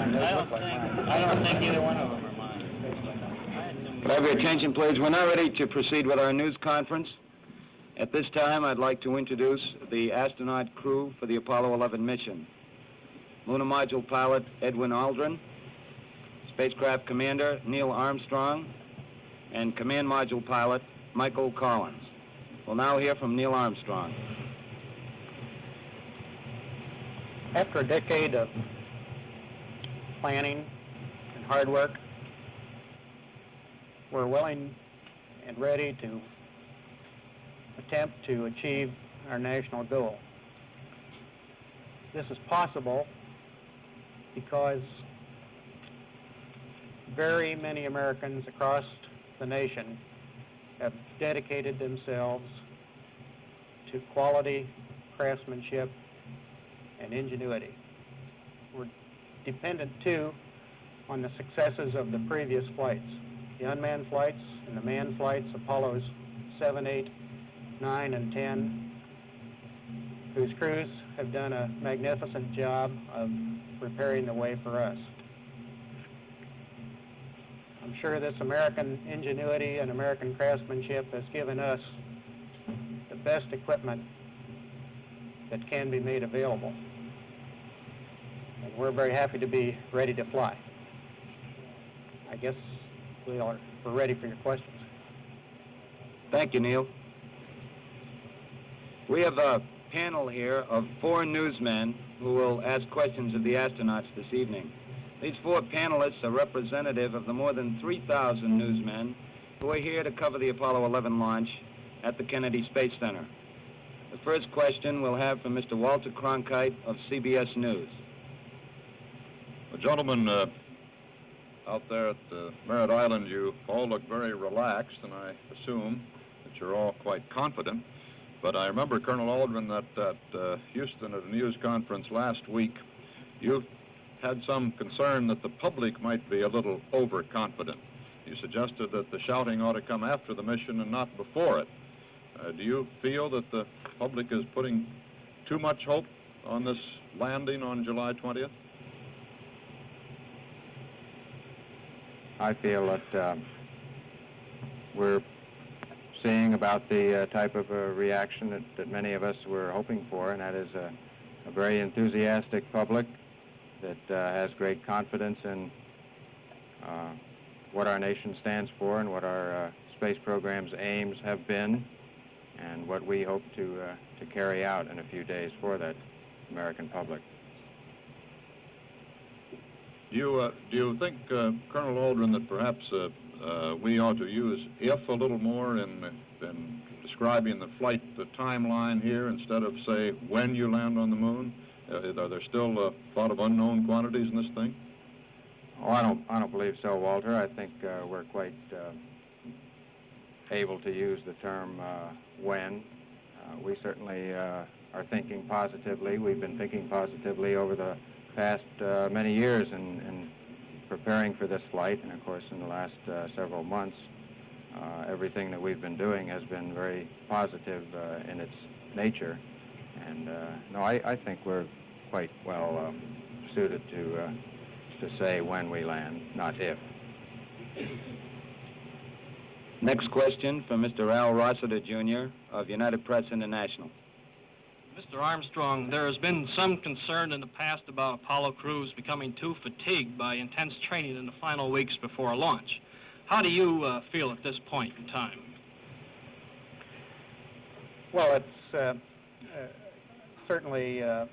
mine. I don't think either one of them are mine. Could I have your attention, please? We're now ready to proceed with our news conference. At this time, I'd like to introduce the astronaut crew for the Apollo 11 mission. Lunar Module Pilot Edwin Aldrin, Spacecraft Commander Neil Armstrong, and Command Module Pilot Michael Collins. We'll now hear from Neil Armstrong. After a decade of planning and hard work, we're willing and ready to attempt to achieve our national goal. This is possible because very many Americans across the nation have dedicated themselves to quality, craftsmanship, and ingenuity. We're dependent, too, on the successes of the previous flights, the unmanned flights and the manned flights, Apollos 7, 8, 9, and 10, whose crews have done a magnificent job of preparing the way for us. I'm sure this American ingenuity and American craftsmanship has given us the best equipment that can be made available. And we're very happy to be ready to fly. I guess we're ready for your questions. Thank you, Neil. We have a panel here of 4 newsmen who will ask questions of the astronauts this evening. These 4 panelists are representative of the more than 3,000 newsmen who are here to cover the Apollo 11 launch at the Kennedy Space Center. The first question we'll have from Mr. Walter Cronkite of CBS News. Well, gentlemen, out there at Merritt Island, you all look very relaxed, and I assume that you're all quite confident. But I remember, Colonel Aldrin, that at Houston at a news conference last week, you had some concern that the public might be a little overconfident. You suggested that the shouting ought to come after the mission and not before it. Do you feel that the public is putting too much hope on this landing on July 20th? I feel that we're seeing about the type of reaction that many of us were hoping for, and that is a very enthusiastic public that has great confidence in what our nation stands for and what our space program's aims have been and what we hope to carry out in a few days for that American public. Do you think, Colonel Aldrin, that perhaps we ought to use if a little more in describing the flight, the timeline here, instead of, say, when you land on the moon? Are there still a lot of unknown quantities in this thing? Oh, I don't believe so, Walter. I think we're quite able to use the term when. We certainly are thinking positively. We've been thinking positively over the past many years in preparing for this flight, and of course in the last several months everything that we've been doing has been very positive in its nature, and no, I think we're quite well suited to say when we land, not if. Next question from Mr. Al Rossiter, Jr. of United Press International. Mr. Armstrong, there has been some concern in the past about Apollo crews becoming too fatigued by intense training in the final weeks before a launch. How do you feel at this point in time? Well, it's certainly a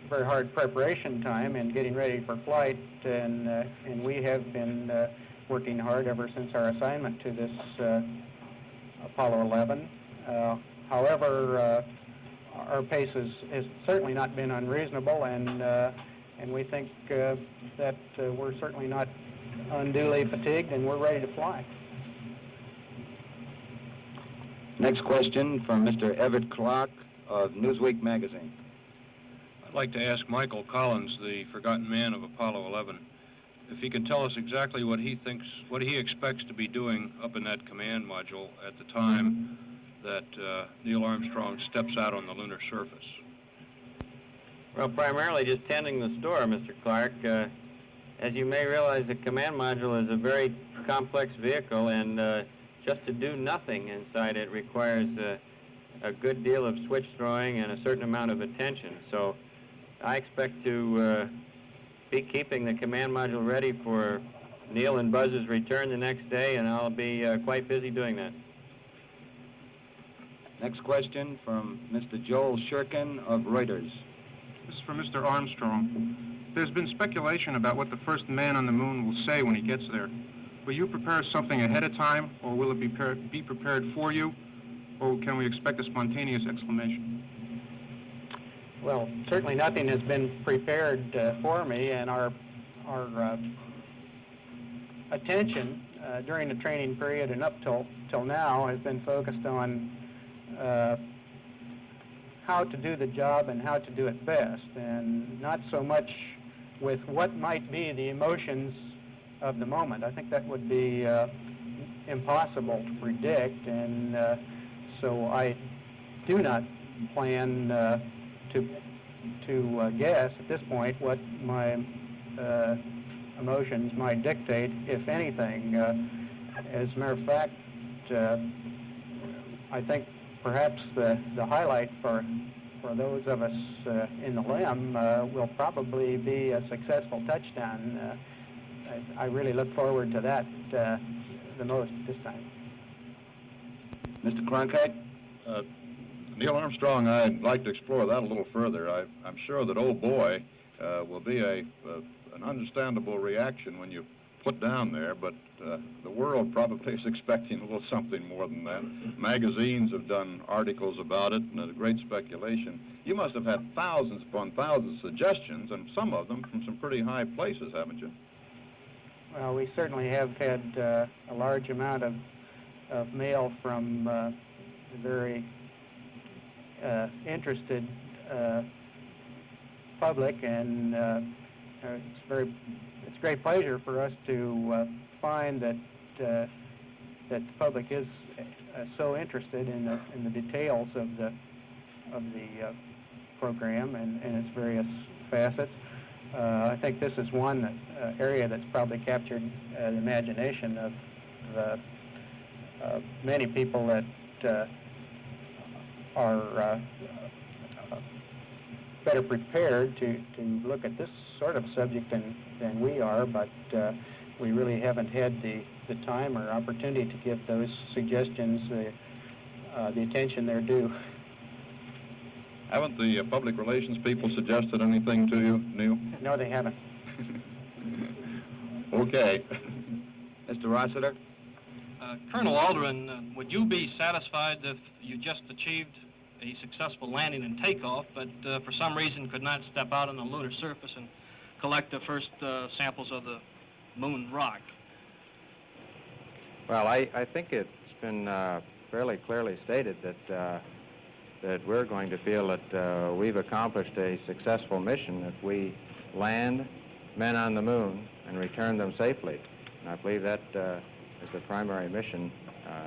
very hard preparation time in getting ready for flight, and we have been working hard ever since our assignment to this Apollo 11. However, our pace has certainly not been unreasonable, and we think that we're certainly not unduly fatigued, and we're ready to fly. Next question from Mr. Everett Clark of Newsweek magazine. I'd like to ask Michael Collins, the forgotten man of Apollo 11, if he can tell us exactly what he expects to be doing up in that command module at the time that Neil Armstrong steps out on the lunar surface. Well, primarily just tending the store, Mr. Clark. As you may realize, the command module is a very complex vehicle, and just to do nothing inside it requires a good deal of switch throwing and a certain amount of attention. So I expect to be keeping the command module ready for Neil and Buzz's return the next day, and I'll be quite busy doing that. Next question from Mr. Joel Shurkin of Reuters. This is for Mr. Armstrong. There's been speculation about what the first man on the moon will say when he gets there. Will you prepare something ahead of time, or will it be prepared for you, or can we expect a spontaneous exclamation? Well, certainly nothing has been prepared for me, and our attention during the training period and up till now has been focused on how to do the job and how to do it best, and not so much with what might be the emotions of the moment. I think that would be impossible to predict, and so I do not plan to guess at this point what my emotions might dictate, if anything. As a matter of fact, I think perhaps the highlight for those of us in the LEM will probably be a successful touchdown. I really look forward to that the most this time. Mr. Cronkite? Neil Armstrong, I'd like to explore that a little further. I'm sure that old boy will be an understandable reaction when you put down there, but the world probably is expecting a little something more than that. Magazines have done articles about it, and there's great speculation. You must have had thousands upon thousands of suggestions, and some of them from some pretty high places, haven't you? Well, we certainly have had a large amount of mail from very interested public, and it's a great pleasure for us to find that the public is so interested in the details of the program and its various facets. I think this is one area that's probably captured the imagination of many people that are better prepared to look at this sort of subject than we are, but we really haven't had the time or opportunity to give those suggestions the attention they're due. Haven't the public relations people suggested anything to you, Neil? No, they haven't. Okay. Mr. Rossiter? Colonel Aldrin, would you be satisfied if you just achieved a successful landing and takeoff, but for some reason could not step out on the lunar surface and collect the first samples of the moon rock? Well, I think it's been fairly clearly stated that we're going to feel that we've accomplished a successful mission if we land men on the moon and return them safely. And I believe that is the primary mission,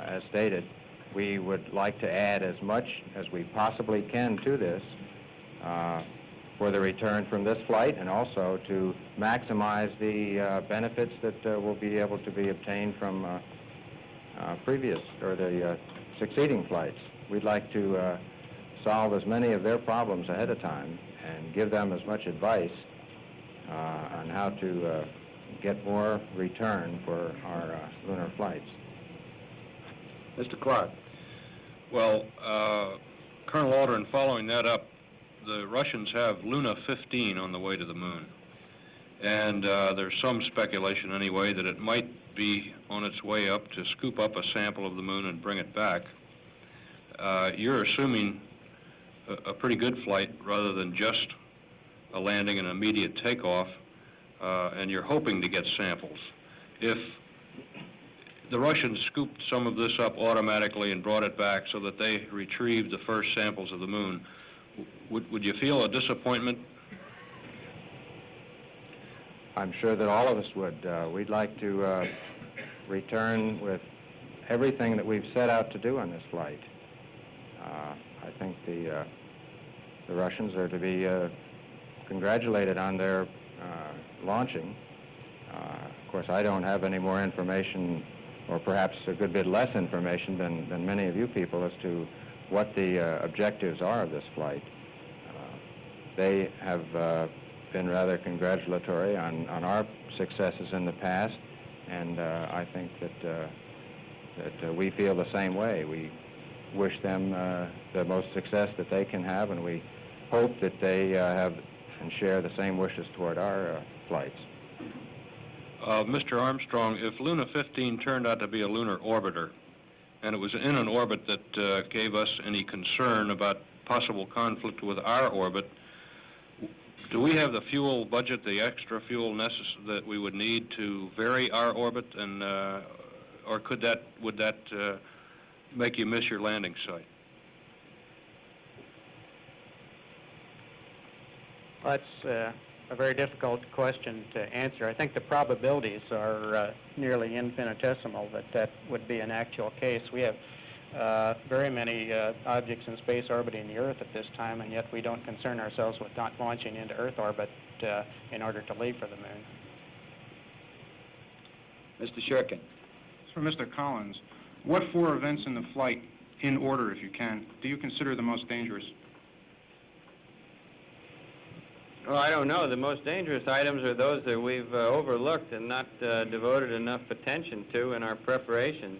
as stated. We would like to add as much as we possibly can to this for the return from this flight, and also to maximize the benefits that will be able to be obtained from previous or the succeeding flights. We'd like to solve as many of their problems ahead of time and give them as much advice on how to get more return for our lunar flights. Mr. Clark? Well, Colonel Aldrin, following that up, the Russians have Luna 15 on the way to the moon. And there's some speculation anyway that it might be on its way up to scoop up a sample of the moon and bring it back. You're assuming a pretty good flight rather than just a landing and immediate takeoff, and you're hoping to get samples. If the Russians scooped some of this up automatically and brought it back so that they retrieved the first samples of the moon, would you feel a disappointment? I'm sure that all of us would. We'd like to return with everything that we've set out to do on this flight. I think the Russians are to be congratulated on their launching. Of course, I don't have any more information, or perhaps a good bit less information than many of you people as to what the objectives are of this flight. They have been rather congratulatory on our successes in the past, and I think that we feel the same way. We wish them the most success that they can have, and we hope that they have and share the same wishes toward our flights. Mr. Armstrong, if Luna 15 turned out to be a lunar orbiter, and it was in an orbit that gave us any concern about possible conflict with our orbit, do we have the fuel budget, the extra fuel that we would need to vary our orbit, and or would that make you miss your landing site? That's a very difficult question to answer. I think the probabilities are nearly infinitesimal that would be an actual case. We have very many objects in space orbiting the Earth at this time, and yet we don't concern ourselves with not launching into Earth orbit in order to leave for the Moon. Mr. Shurkin. For Mr. Collins, what 4 events in the flight, in order if you can, do you consider the most dangerous? Well, I don't know. The most dangerous items are those that we've overlooked and not devoted enough attention to in our preparations.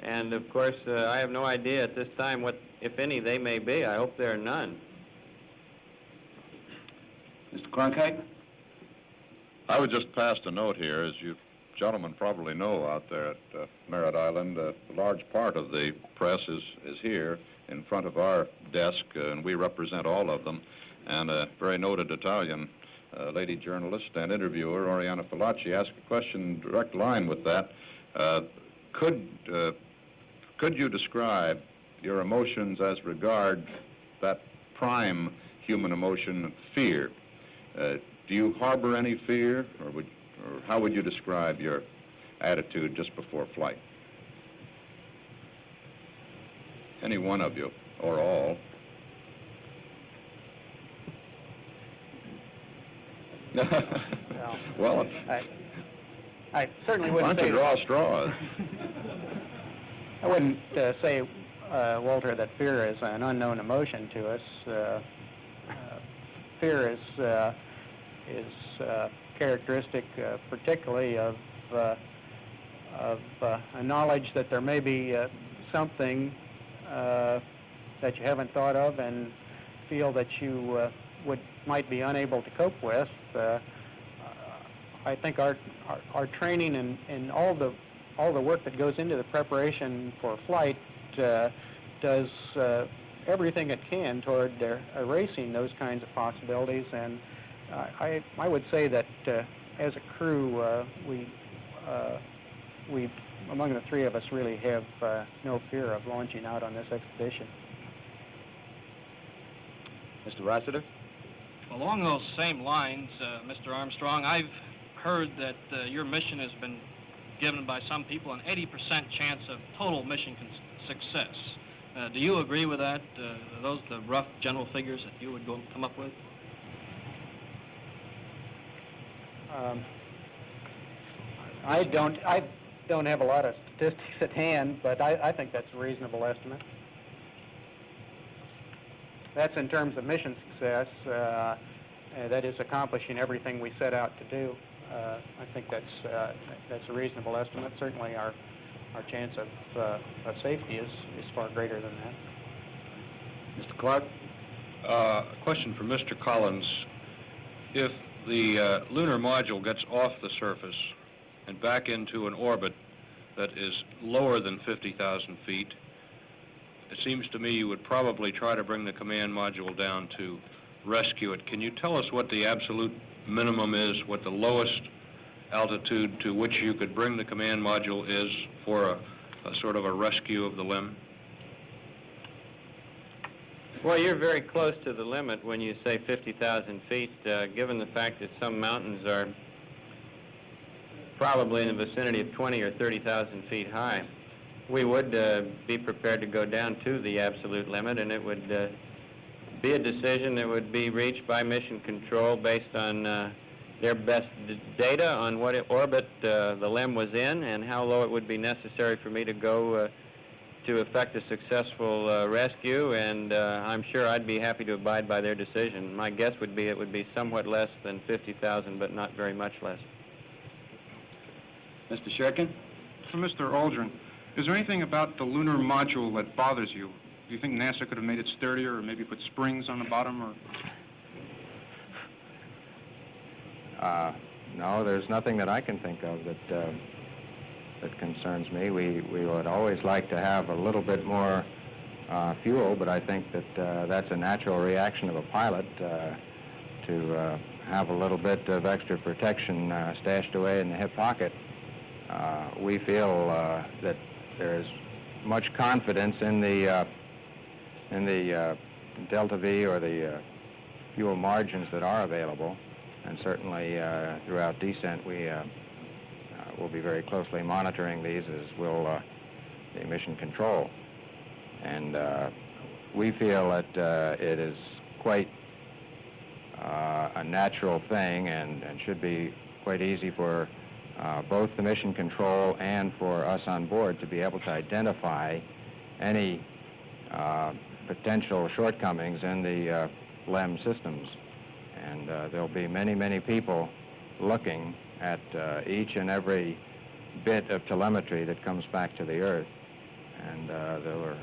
And, of course, I have no idea at this time what, if any, they may be. I hope there are none. Mr. Cronkite? I would just pass a note here. As you gentlemen probably know, out there at Merritt Island, a large part of the press is here in front of our desk, and we represent all of them. And a very noted Italian lady journalist and interviewer, Oriana Fallaci, asked a question direct line with that. Could you describe your emotions as regard that prime human emotion, fear? Do you harbor any fear, or how would you describe your attitude just before flight? Any one of you, or all. Well, I certainly why wouldn't don't you say draw straws? I wouldn't say, Walter, that fear is an unknown emotion to us. Fear is characteristic, particularly of a knowledge that there may be something that you haven't thought of and feel that you might be unable to cope with. I think our training and all the work that goes into the preparation for flight does everything it can toward erasing those kinds of possibilities. And I would say that as a crew, we among the 3 of us really have no fear of launching out on this expedition. Mr. Rossiter? Along those same lines, Mr. Armstrong, I've heard that your mission has been given by some people an 80% chance of total mission success. Do you agree with that? Are those the rough general figures that you would come up with? I don't have a lot of statistics at hand, but I think that's a reasonable estimate. That's in terms of mission success. That is accomplishing everything we set out to do. I think that's a reasonable estimate. Certainly, our chance of safety is far greater than that. Mr. Clark? A question for Mr. Collins. If the lunar module gets off the surface and back into an orbit that is lower than 50,000 feet, it seems to me you would probably try to bring the command module down to rescue it. Can you tell us what the absolute minimum is, what the lowest altitude to which you could bring the command module is for a sort of a rescue of the limb? Well, you're very close to the limit when you say 50,000 feet, given the fact that some mountains are probably in the vicinity of 20 or 30,000 feet high. We would be prepared to go down to the absolute limit, and it would be a decision that would be reached by Mission Control based on their best data on what orbit the LEM was in and how low it would be necessary for me to go to effect a successful rescue, and I'm sure I'd be happy to abide by their decision. My guess would be it would be somewhat less than 50,000, but not very much less. Mr. Shirkin? So, Mr. Aldrin, is there anything about the lunar module that bothers you? Do you think NASA could have made it sturdier or maybe put springs on the bottom? Or? No, there's nothing that I can think of that that concerns me. We would always like to have a little bit more fuel, but I think that that's a natural reaction of a pilot to have a little bit of extra protection stashed away in the hip pocket. We feel that there is much confidence in the delta V or the fuel margins that are available, and certainly throughout descent we will be very closely monitoring these, as will the mission control. And we feel that it is quite a natural thing and should be quite easy for both the mission control and for us on board to be able to identify any potential shortcomings in the LEM systems. And there'll be many, many people looking at each and every bit of telemetry that comes back to the Earth. And there will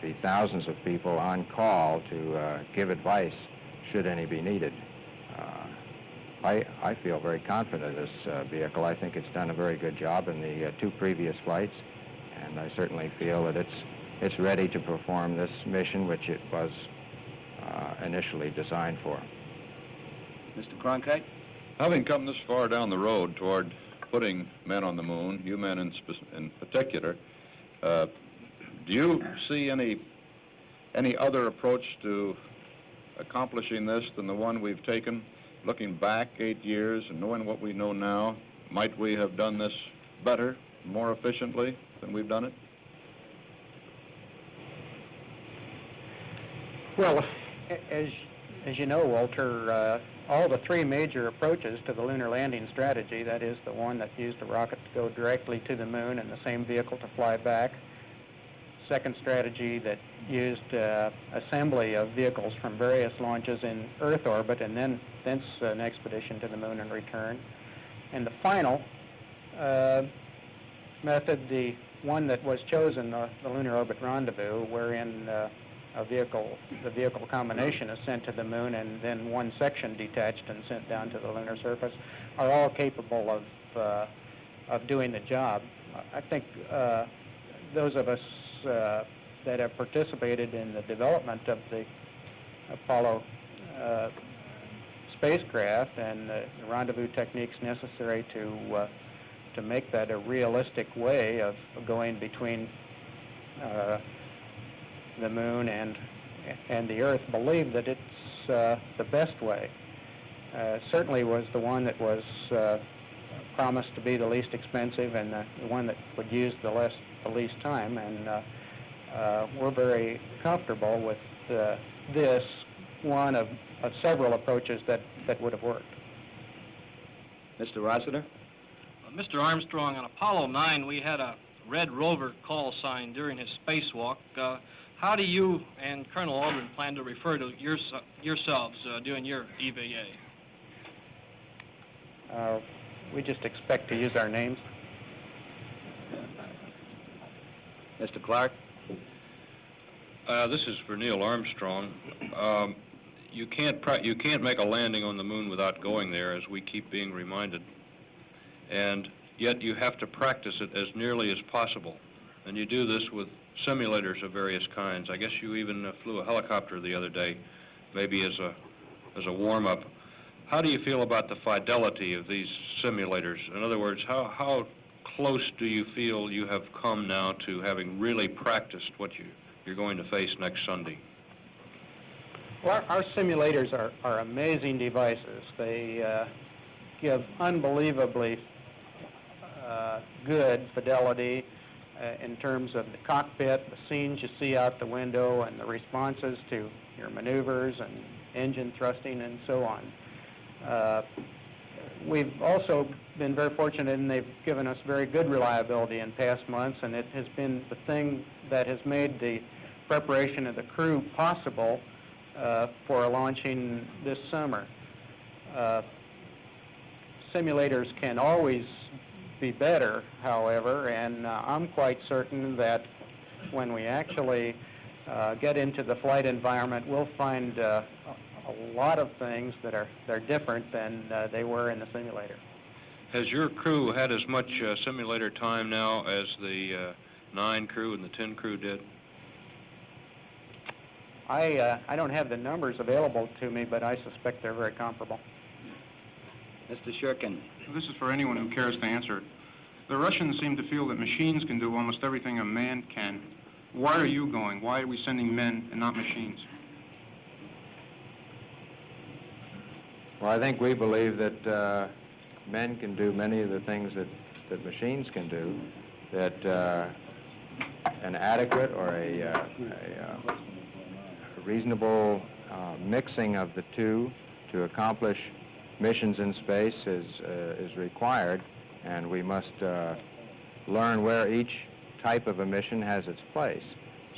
be thousands of people on call to give advice should any be needed. I feel very confident in this vehicle. I think it's done a very good job in the two previous flights, and I certainly feel that it's ready to perform this mission, which it was initially designed for. Mr. Cronkite? Having come this far down the road toward putting men on the moon, you men in particular, do you see any other approach to accomplishing this than the one we've taken? Looking back 8 years and knowing what we know now, might we have done this better, more efficiently than we've done it? Well, as you know, Walter, all the three major approaches to the lunar landing strategy, that is the one that used a rocket to go directly to the moon and the same vehicle to fly back, second strategy that used assembly of vehicles from various launches in Earth orbit and then thence an expedition to the moon and return. And the final method, the one that was chosen, the lunar orbit rendezvous, wherein the vehicle combination is sent to the moon and then one section detached and sent down to the lunar surface, are all capable of doing the job. I think those of us that have participated in the development of the Apollo spacecraft and the rendezvous techniques necessary to make that a realistic way of going between the moon and the Earth, believe that it's the best way. Certainly was the one that was promised to be the least expensive and the one that would use the least time, and we're very comfortable with this one of several approaches that would have worked. Mr. Rossiter? Mr. Armstrong, on Apollo 9, we had a red rover call sign during his spacewalk. How do you and Colonel Aldrin plan to refer to yourselves during your EVA? We just expect to use our names. Mr. Clark? This is for Neil Armstrong. You can't make a landing on the moon without going there, as we keep being reminded. And yet you have to practice it as nearly as possible. And you do this with simulators of various kinds. I guess you even flew a helicopter the other day, maybe as a warm-up. How do you feel about the fidelity of these simulators? In other words, how close do you feel you have come now to having really practiced what you're going to face next Sunday? Well, our simulators are amazing devices. They give unbelievably good fidelity in terms of the cockpit, the scenes you see out the window, and the responses to your maneuvers and engine thrusting and so on. We've also been very fortunate, and they've given us very good reliability in past months, and it has been the thing that has made the preparation of the crew possible for launching this summer. Simulators can always be better, however, and I'm quite certain that when we actually get into the flight environment, we'll find a lot of things that are different than they were in the simulator. Has your crew had as much simulator time now as the 9 crew and the 10 crew did? I don't have the numbers available to me, but I suspect they're very comparable. Mr. Shurkin. This is for anyone who cares to answer it. The Russians seem to feel that machines can do almost everything a man can. Why are you going? Why are we sending men and not machines? Well, I think we believe that men can do many of the things that machines can do, that an adequate or a reasonable mixing of the two to accomplish missions in space is required, and we must learn where each type of a mission has its place.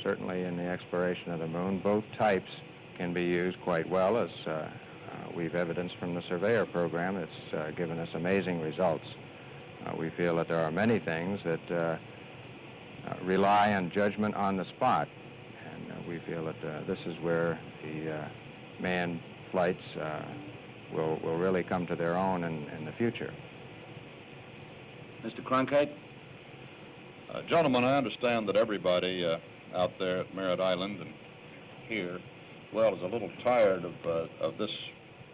Certainly in the exploration of the moon, both types can be used quite well, as we've evidenced from the Surveyor program. It's given us amazing results. We feel that there are many things that rely on judgment on the spot, and we feel that this is where the manned flights will really come to their own in the future. Mr. Cronkite? Gentlemen, I understand that everybody out there at Merritt Island and here, well, is a little tired of this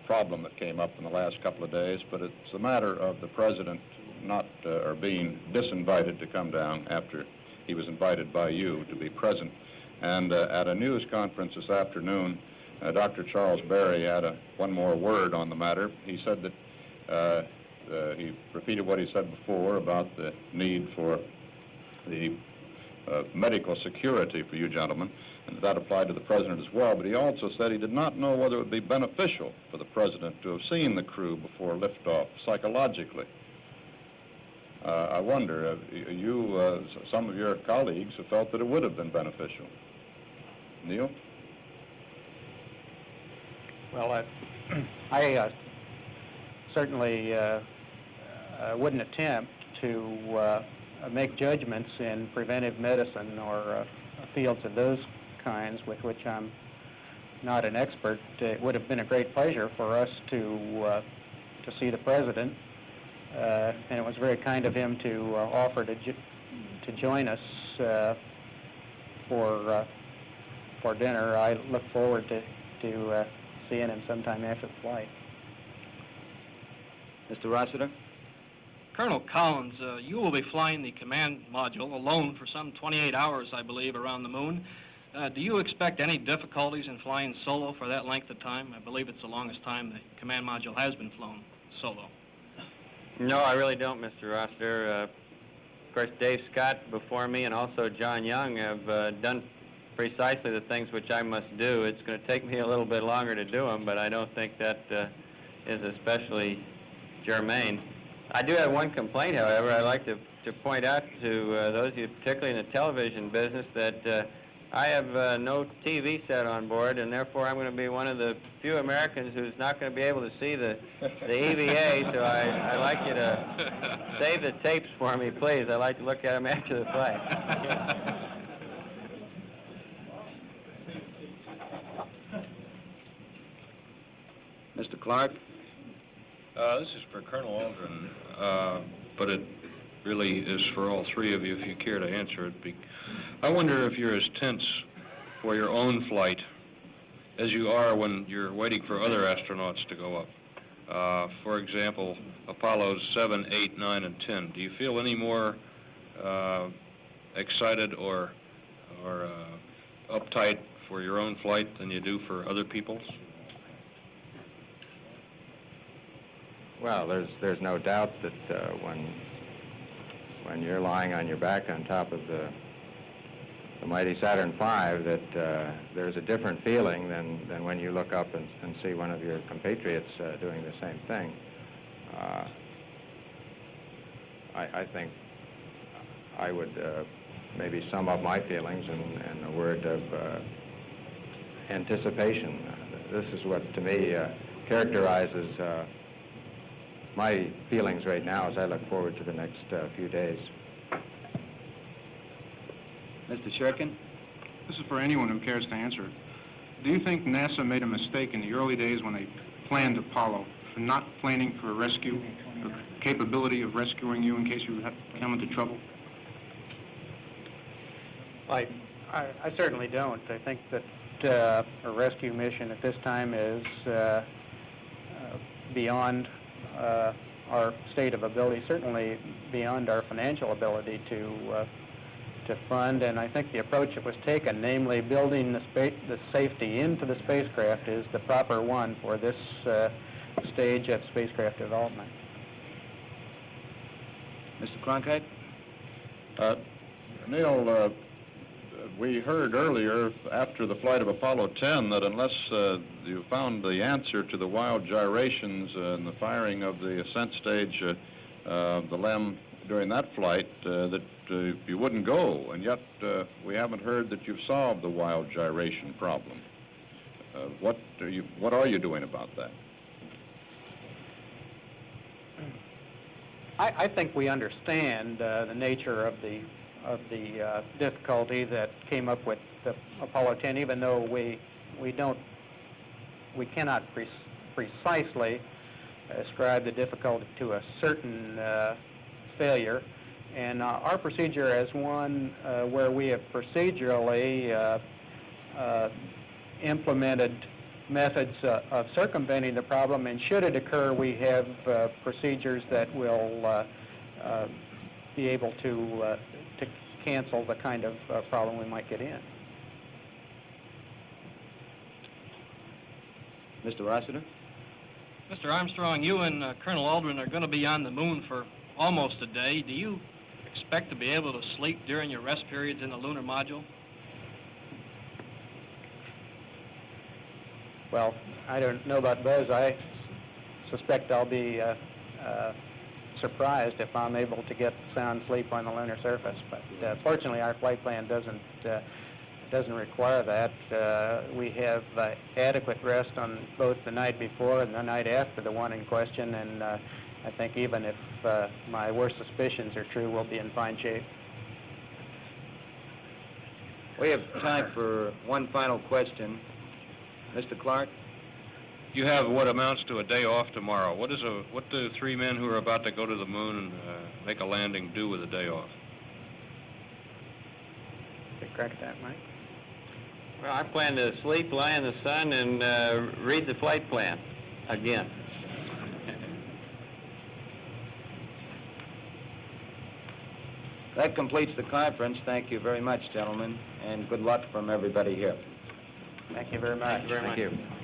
problem that came up in the last couple of days, but it's a matter of the president not or being disinvited to come down after he was invited by you to be present. And at a news conference this afternoon, Dr. Charles Berry had one more word on the matter. He said that he repeated what he said before about the need for the medical security for you gentlemen, and that applied to the president as well, but he also said he did not know whether it would be beneficial for the president to have seen the crew before liftoff psychologically. I wonder, some of your colleagues have felt that it would have been beneficial. Neil? Well, I certainly wouldn't attempt to make judgments in preventive medicine or fields of those kinds with which I'm not an expert. It would have been a great pleasure for us to see the president, and it was very kind of him to offer to join us for dinner. I look forward to seeing him sometime after the flight. Mr. Rossiter? Colonel Collins, you will be flying the command module alone for some 28 hours, I believe, around the moon. Do you expect any difficulties in flying solo for that length of time? I believe it's the longest time the command module has been flown solo. No, I really don't, Mr. Rossiter. Of course, Dave Scott before me and also John Young have done precisely the things which I must do. It's going to take me a little bit longer to do them, but I don't think that is especially germane. I do have one complaint, however. I'd like to point out to those of you, particularly in the television business, that I have no TV set on board, and therefore I'm going to be one of the few Americans who's not going to be able to see the EVA, so I'd like you to save the tapes for me, please. I'd like to look at them after the flight. Mr. Clark? This is for Colonel Aldrin, but it really is for all three of you if you care to answer it. I wonder if you're as tense for your own flight as you are when you're waiting for other astronauts to go up. For example, Apollos 7, 8, 9, and 10. Do you feel any more excited or uptight for your own flight than you do for other people's? Well, there's no doubt that when when you're lying on your back on top of the mighty Saturn V, that there's a different feeling than when you look up and see one of your compatriots doing the same thing. I think I would maybe sum up my feelings in a word of anticipation. This is what, to me, characterizes my feelings right now as I look forward to the next few days. Mr. Shirkin? This is for anyone who cares to answer it. Do you think NASA made a mistake in the early days when they planned Apollo for not planning for a rescue, the capability of rescuing you in case you come into trouble? I certainly don't. I think that a rescue mission at this time is beyond our state of ability, certainly beyond our financial ability to fund, and I think the approach that was taken, namely building the safety into the spacecraft, is the proper one for this stage of spacecraft development. Mr. Cronkite? Neil, we heard earlier after the flight of Apollo 10 that unless you found the answer to the wild gyrations and the firing of the ascent stage, the LEM during that flight, that you wouldn't go, and yet we haven't heard that you've solved the wild gyration problem. What are you doing about that? I think we understand the nature of the difficulty that came up with the Apollo 10, even though we cannot precisely ascribe the difficulty to a certain failure. And our procedure is one where we have procedurally implemented methods of circumventing the problem, and should it occur, we have procedures that will be able to cancel the kind of problem we might get in. Mr. Rossiter? Mr. Armstrong, you and Colonel Aldrin are going to be on the moon for almost a day. Do you expect to be able to sleep during your rest periods in the lunar module? Well, I don't know about Buzz. I suspect I'll be surprised if I'm able to get sound sleep on the lunar surface. But fortunately, our flight plan doesn't require that. We have adequate rest on both the night before and the night after the one in question, and I think even if my worst suspicions are true, we'll be in fine shape. We have time for one final question. Mr. Clark? You have what amounts to a day off tomorrow. What do three men who are about to go to the moon and make a landing do with a day off? Take a crack at that, Mike. Well, I plan to sleep, lie in the sun, and read the flight plan again. That completes the conference. Thank you very much, gentlemen, and good luck from everybody here. Thank you very much. Thank you very much. Thank you.